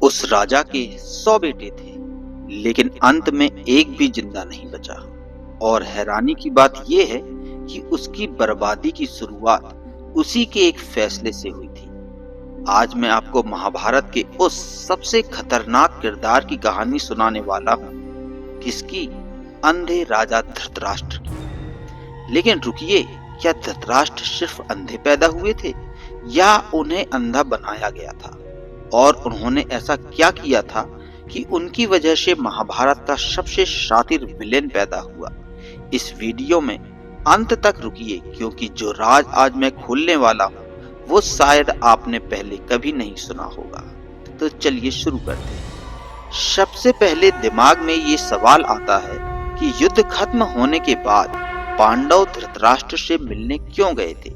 उस राजा के 100 बेटे थे, लेकिन अंत में एक भी जिंदा नहीं बचा। और हैरानी की बात यह है कि उसकी बर्बादी की शुरुआत उसी के एक फैसले से हुई थी। आज मैं आपको महाभारत के उस सबसे खतरनाक किरदार की कहानी सुनाने वाला हूँ। किसकी? अंधे राजा धृतराष्ट्र की। लेकिन रुकिए, क्या धृतराष्ट्र सिर्फ अंधे पैदा हुए थे या उन्हें अंधा बनाया गया था? और उन्होंने ऐसा क्या किया था कि उनकी वजह से महाभारत का सबसे शातिर विलेन पैदा हुआ? इस वीडियो में अंत तक रुकिए, क्योंकि जो राज आज मैं खोलने वाला हूँ वो शायद आपने पहले कभी नहीं सुना होगा। तो चलिए शुरू करते हैं। सबसे पहले दिमाग में ये सवाल आता है कि युद्ध खत्म होने के बाद पांडव धृतराष्ट्र से मिलने क्यों गए थे?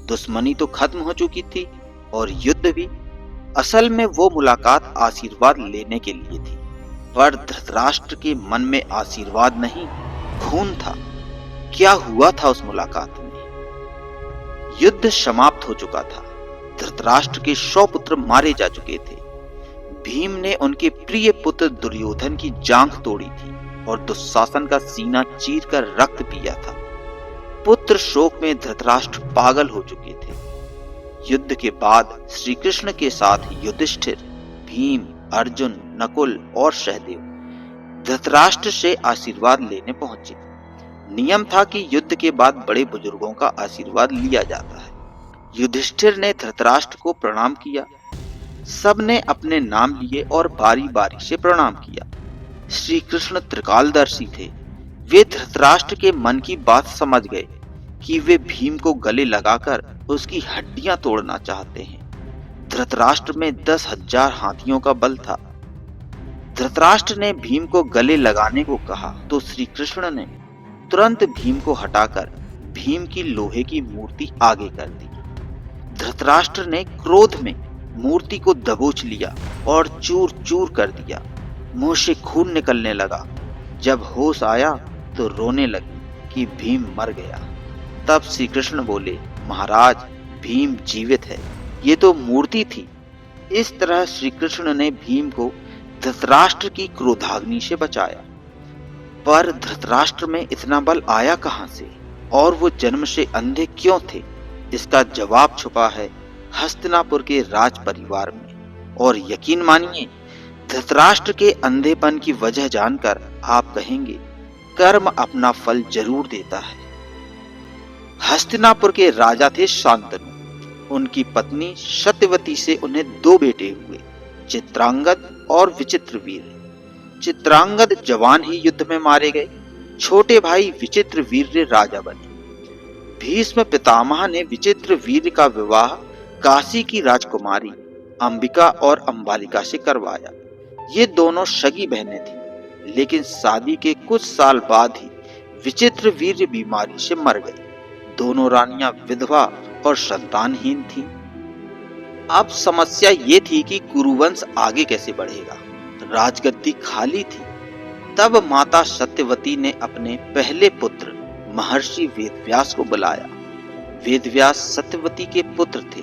दुश्मनी तो खत्म हो चुकी थी और युद्ध भी। असल में वो मुलाकात आशीर्वाद लेने के लिए थी, पर धृतराष्ट्र के मन में आशीर्वाद नहीं, खून था। क्या हुआ था उस मुलाकात में? युद्ध समाप्त हो चुका था। धृतराष्ट्र के 100 पुत्र मारे जा चुके थे। भीम ने उनके प्रिय पुत्र दुर्योधन की जांघ तोड़ी थी और दुशासन का सीना चीरकर रक्त पिया था। पुत्र शोक में धृतराष्ट्र पागल हो चुके थे। युद्ध के बाद श्री कृष्ण के साथ युधिष्ठिर, भीम, अर्जुन, नकुल और सहदेव धृतराष्ट्र से आशीर्वाद लेने पहुंचे। नियम था कि युद्ध के बाद बड़े बुजुर्गों का आशीर्वाद लिया जाता है। युधिष्ठिर ने धृतराष्ट्र को प्रणाम किया। सबने अपने नाम लिए और बारी बारी से प्रणाम किया। श्री कृष्ण त्रिकालदर्शी थे। वे धृतराष्ट्र के मन की बात समझ गए कि वे भीम को गले लगाकर उसकी हड्डियां तोड़ना चाहते हैं। धृतराष्ट्र में 10,000 हाथियों का बल था। धृतराष्ट्र ने भीम को गले लगाने को कहा तो श्री कृष्ण ने तुरंत भीम को हटाकर भीम की लोहे की मूर्ति आगे कर दी। धृतराष्ट्र ने क्रोध में मूर्ति को दबोच लिया और चूर चूर कर दिया। मुंह से खून निकलने लगा। जब होश आया तो रोने लगी कि भीम मर गया। तब श्री कृष्ण बोले, महाराज, भीम जीवित है, ये तो मूर्ति थी। इस तरह श्री कृष्ण ने भीम को धृतराष्ट्र की क्रोधाग्नि से बचाया। पर धृतराष्ट्र में इतना बल आया कहां से? और वो जन्म से अंधे क्यों थे? इसका जवाब छुपा है हस्तिनापुर के राज परिवार में। और यकीन मानिए, धृतराष्ट्र के अंधेपन की वजह जानकर आप कहेंगे, कर्म अपना फल जरूर देता है। हस्तिनापुर के राजा थे शांतनु। उनकी पत्नी सत्यवती से उन्हें 2 बेटे हुए, चित्रांगद और विचित्रवीर्य। चित्रांगद जवान ही युद्ध में मारे गए। छोटे भाई विचित्रवीर्य राजा बने। भीष्म पितामह ने विचित्रवीर्य का विवाह काशी की राजकुमारी अंबिका और अंबालिका से करवाया। ये दोनों सगी बहनें थीं, लेकिन शादी के कुछ साल बाद ही विचित्रवीर्य बीमारी से मर गई। दोनों रानियां विधवा और संतानहीन थीं। अब समस्या ये थी कि कुरुवंश आगे कैसे बढ़ेगा। राजगद्दी खाली थी। तब माता सत्यवती ने अपने पहले पुत्र महर्षि वेदव्यास को बुलाया। वेदव्यास सत्यवती के पुत्र थे,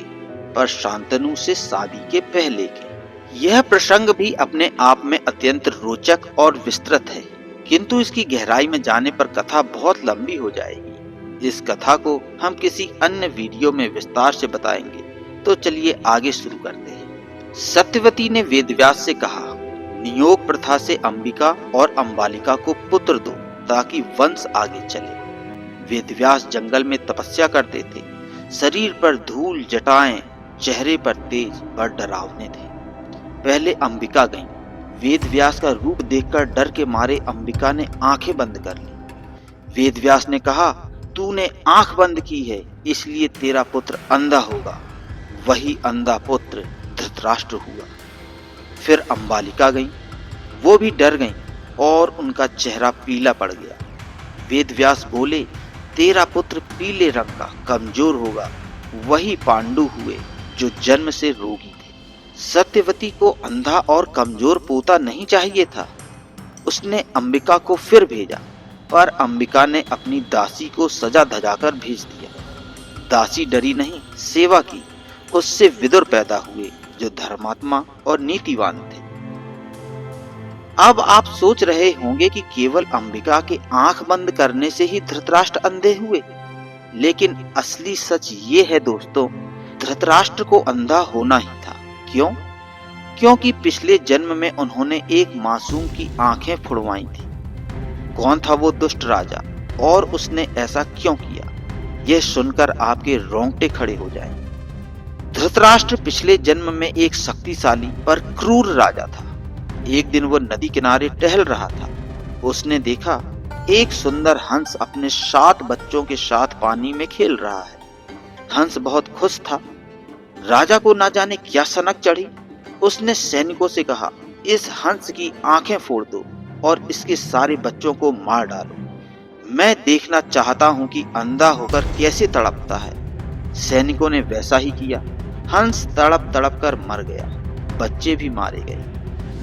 पर शांतनु से शादी के पहले के। यह प्रसंग भी अपने आप में अत्यंत रोचक और विस्तृत है, किंतु इसकी गहराई में जाने पर कथा बहुत लंबी हो जाएगी। इस कथा को हम किसी अन्य वीडियो में विस्तार से बताएंगे। तो चलिए आगे शुरू करते हैं। सत्यवती ने वेदव्यास से कहा, नियोग प्रथा से अंबिका और अंबालिका को पुत्र दो ताकि वंश आगे चले। वेदव्यास जंगल में तपस्या करते थे। शरीर पर धूल, जटाएं, चेहरे पर तेज और डरावने थे। पहले अंबिका गईं। वेदव्यास का रूप देखकर डर के मारे अंबिका ने आंखें बंद कर ली। वेदव्यास ने कहा, तूने आंख बंद की है, इसलिए तेरा पुत्र अंधा होगा। वही अंधा पुत्र धृतराष्ट्र हुआ। फिर अंबालिका गईं। वो भी डर गईं और उनका चेहरा पीला पड़ गया। वेदव्यास बोले, तेरा पुत्र पीले रंग का कमजोर होगा। वही पांडु हुए जो जन्म से रोगी थे। सत्यवती को अंधा और कमजोर पोता नहीं चाहिए था। उसने अंबिका को फिर भेजा, पर अंबिका ने अपनी दासी को सजा धजाकर भेज दिया। दासी डरी नहीं, सेवा की। उससे विदुर पैदा हुए जो धर्मात्मा और नीतिवान थे। अब आप सोच रहे होंगे कि केवल अंबिका के आंख बंद करने से ही धृतराष्ट्र अंधे हुए, लेकिन असली सच ये है दोस्तों, धृतराष्ट्र को अंधा होना ही था। क्यों? क्योंकि पिछले जन्म में उन्होंने एक मासूम की आंखें फुड़वाई थी। कौन था वो दुष्ट राजा और उसने ऐसा क्यों किया, यह सुनकर आपके रोंगटे खड़े हो जाएं। धृतराष्ट्र पिछले जन्म में एक शक्तिशाली पर क्रूर राजा था। एक दिन वो नदी किनारे टहल रहा था। उसने देखा एक सुंदर हंस अपने 7 बच्चों के साथ पानी में खेल रहा है। हंस बहुत खुश था। राजा को ना जाने क्या सनक चढ़ी। उसने सैनिकों से कहा, इस हंस की आंखें फोड़ दो और इसके सारे बच्चों को मार डालो। मैं देखना चाहता हूं कि अंधा होकर कैसे तड़पता है। सैनिकों ने वैसा ही किया। हंस तड़प तड़प कर मर गया। बच्चे भी मारे गए।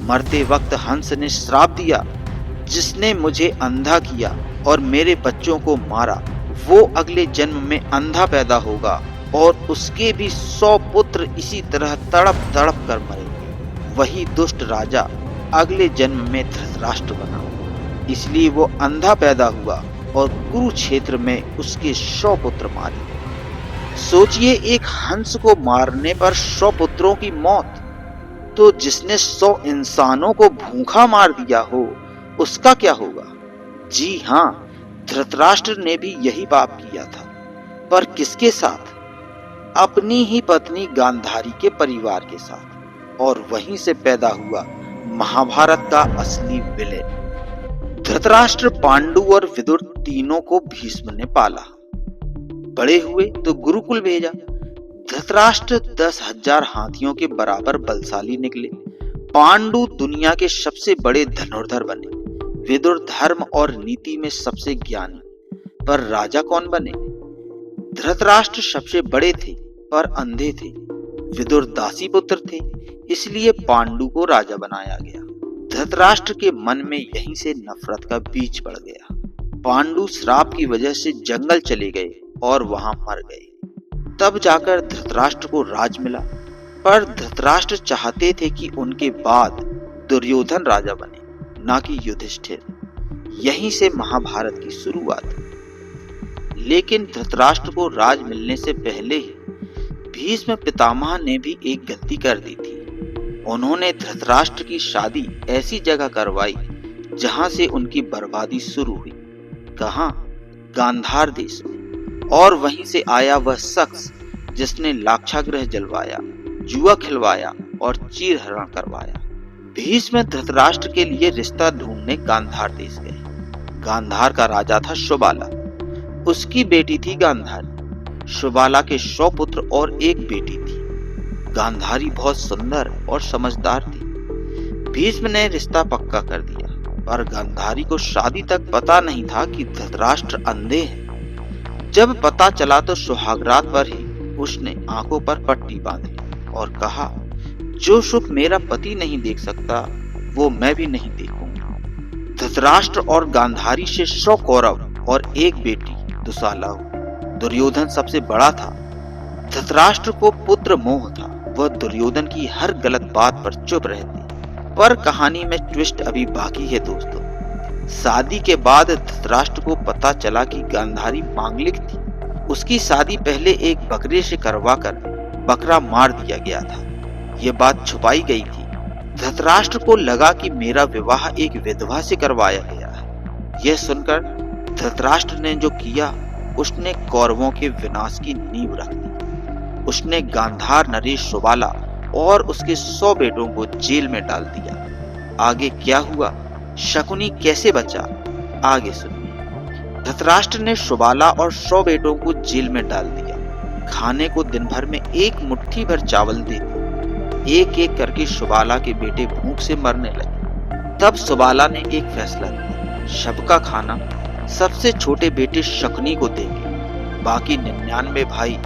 मरते वक्त हंस ने श्राप दिया, जिसने मुझे अंधा किया और मेरे बच्चों को मारा, वो अगले जन्म में अंधा पैदा होगा और उसके भी 100 पुत्र इसी तरह तड़प तड़प कर मरेंगे। वही दुष्ट राजा अगले जन्म में धृतराष्ट्र बना। इसलिए वो अंधा पैदा हुआ और कुरुक्षेत्र में उसके 100 पुत्र मारे गए। सोचिए, एक हंस को मारने पर 100 पुत्रों की मौत, तो जिसने 100 इंसानों को भूखा मार दिया हो उसका क्या होगा? जी हाँ, धृतराष्ट्र ने भी यही पाप किया था, पर किसके साथ? अपनी ही पत्नी गांधारी के परिवार के साथ। और वहीं से पैदा हुआ महाभारत का असली विलेन। धृतराष्ट्र, पांडु और विदुर तीनों को भीष्म ने पाला। बड़े हुए तो गुरुकुल भेजा। धृतराष्ट्र 10,000 हाथियों के बराबर बलशाली निकले। पांडु दुनिया के सबसे बड़े धनुर्धर बने। विदुर धर्म और नीति में सबसे ज्ञानी। पर राजा कौन बने? धृतराष्ट्र सबसे बड़े थे पर अंधे थे। विदुर दासी पुत्र थे, इसलिए पांडु को राजा बनाया गया। धृतराष्ट्र के मन में यहीं से नफरत का बीज पड़ गया। पांडु श्राप की वजह से जंगल चले गए और वहां मर गए। तब जाकर धृतराष्ट्र को राज मिला। पर धृतराष्ट्र चाहते थे कि उनके बाद दुर्योधन राजा बने, ना कि युधिष्ठिर। यहीं से महाभारत की शुरुआत। लेकिन धृतराष्ट्र को राज मिलने से पहले ही भीष्म पितामह ने भी एक गलती कर दी थी। उन्होंने धृतराष्ट्र की शादी ऐसी जगह करवाई जहां से उनकी बर्बादी शुरू हुई। कहां? गांधार देश में। और वहीं से आया वह शख्स जिसने लाक्षागृह जलवाया, जुआ खिलवाया और चीरहरण करवाया। भीष्म धृतराष्ट्र के लिए रिश्ता ढूंढने गांधार देश गए। गांधार का राजा था सुबाला। उसकी बेटी थी गांधारी। सुबाला के 100 पुत्र और एक बेटी थी। गांधारी बहुत सुंदर और समझदार थी। भीष्म ने रिश्ता पक्का कर दिया, पर गांधारी को शादी तक पता नहीं था कि धृतराष्ट्र अंधे हैं। जब पता चला तो सुहागरात पर ही उसने आंखों पर पट्टी बांध ली और कहा, जो सुख मेरा पति नहीं देख सकता वो मैं भी नहीं देखूंगा। धृतराष्ट्र और गांधारी से 100 कौरव और एक बेटी दुशाला हुई। दुर्योधन सबसे बड़ा था। धृतराष्ट्र को पुत्र मोह था। वह दुर्योधन की हर गलत बात पर चुप रहते। पर कहानी में ट्विस्ट अभी बाकी है दोस्तों। शादी के बाद धृतराष्ट्र को पता चला कि गांधारी मांगलिक थी। उसकी शादी पहले एक बकरे से करवाकर बकरा मार दिया गया था। यह बात छुपाई गई थी। धृतराष्ट्र को लगा कि मेरा विवाह एक विधवा से करवाया गया है। यह सुनकर धृतराष्ट्र ने जो किया, उसने कौरवों के विनाश की नींव रख दी। उसने गांधार नरेश सुबाला और उसके 100 बेटों को जेल में डाल दिया। आगे क्या हुआ, शकुनी कैसे बचा, आगे सुनिए। धृतराष्ट्र ने सुबाला और 100 बेटों को जेल में डाल दिया। खाने को दिन भर में एक मुट्ठी भर चावल दे दिए। एक एक करके सुबाला के बेटे भूख से मरने लगे। तब सुबाला ने एक फैसला लिया, सबका खाना सबसे छोटे बेटे शकुनी को देंगे। बाकी 99 भाई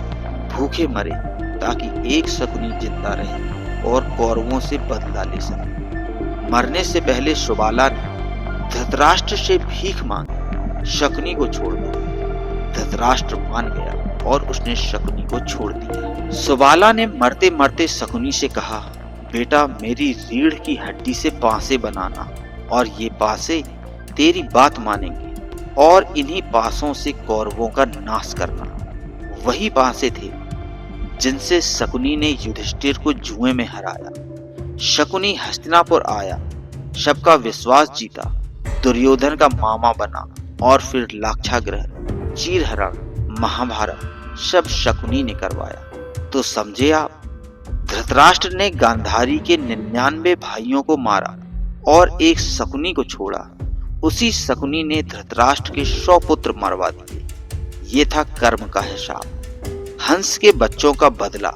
भूखे मरे ताकि एक शकुनी जिंदा रहे और कौरवों से बदला ले सके। मरने से पहले सुबाला ने धृतराष्ट्र से भीख मांगी, शकुनी को छोड़ दो। धृतराष्ट्र मान गया। और उसने शकुनी को छोड़ दिया। सुबाला ने मरते मरते शकुनी से कहा, बेटा मेरी रीढ़ की हड्डी से पासे बनाना और ये पासे तेरी बात मानेंगे और इन्हीं पासों से कौरवों का नाश करना। वही पासे थे जिनसे शकुनी ने युधिष्ठिर को जुए में हराया। शकुनी हस्तिनापुर आया, सबका विश्वास जीता, दुर्योधन का मामा बना और फिर लाक्षागृह, चीरहरण, महाभारत सब शकुनी ने करवाया। तो समझे आप, धृतराष्ट्र ने गांधारी के 99 भाइयों को मारा और एक शकुनी को छोड़ा। उसी शकुनी ने धृतराष्ट्र के 100 पुत्र मरवा दिए। ये था कर्म का हिसाब। हंस के बच्चों का बदला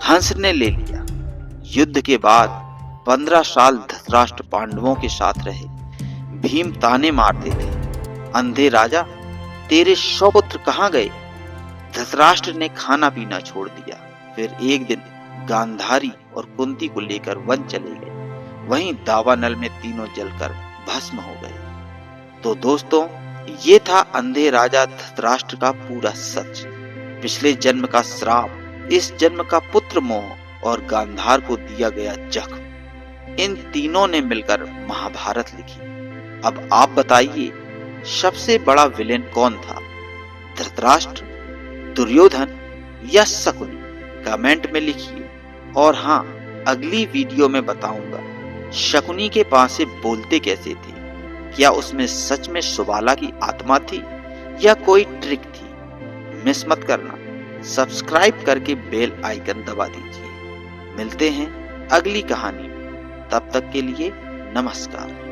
हंस ने ले लिया। युद्ध के बाद 15 साल धृतराष्ट्र पांडवों के साथ रहे। भीम ताने मारते थे, अंधे राजा तेरे 100 पुत्र कहाँ गए? धृतराष्ट्र ने खाना पीना छोड़ दिया। फिर एक दिन गांधारी और कुंती को लेकर वन चले गए। वहीं दावानल में तीनों जलकर भस्म हो गए। तो दोस्तों, ये था अंधे राजा धृतराष्ट्र का पूरा सच। पिछले जन्म का श्राप, इस जन्म का पुत्र मोह और गांधार को दिया गया जख्म, इन तीनों ने मिलकर महाभारत लिखी। अब आप बताइए, सबसे बड़ा विलेन कौन था? धृतराष्ट्र, दुर्योधन या शकुनी? कमेंट में लिखिए। और हाँ, अगली वीडियो में बताऊंगा शकुनी के पासे बोलते कैसे थे। क्या उसमें सच में सुबाला की आत्मा थी या कोई ट्रिक थी? मिस मत करना। सब्सक्राइब करके बेल आइकन दबा दीजिए। मिलते हैं अगली कहानी में। तब तक के लिए नमस्कार।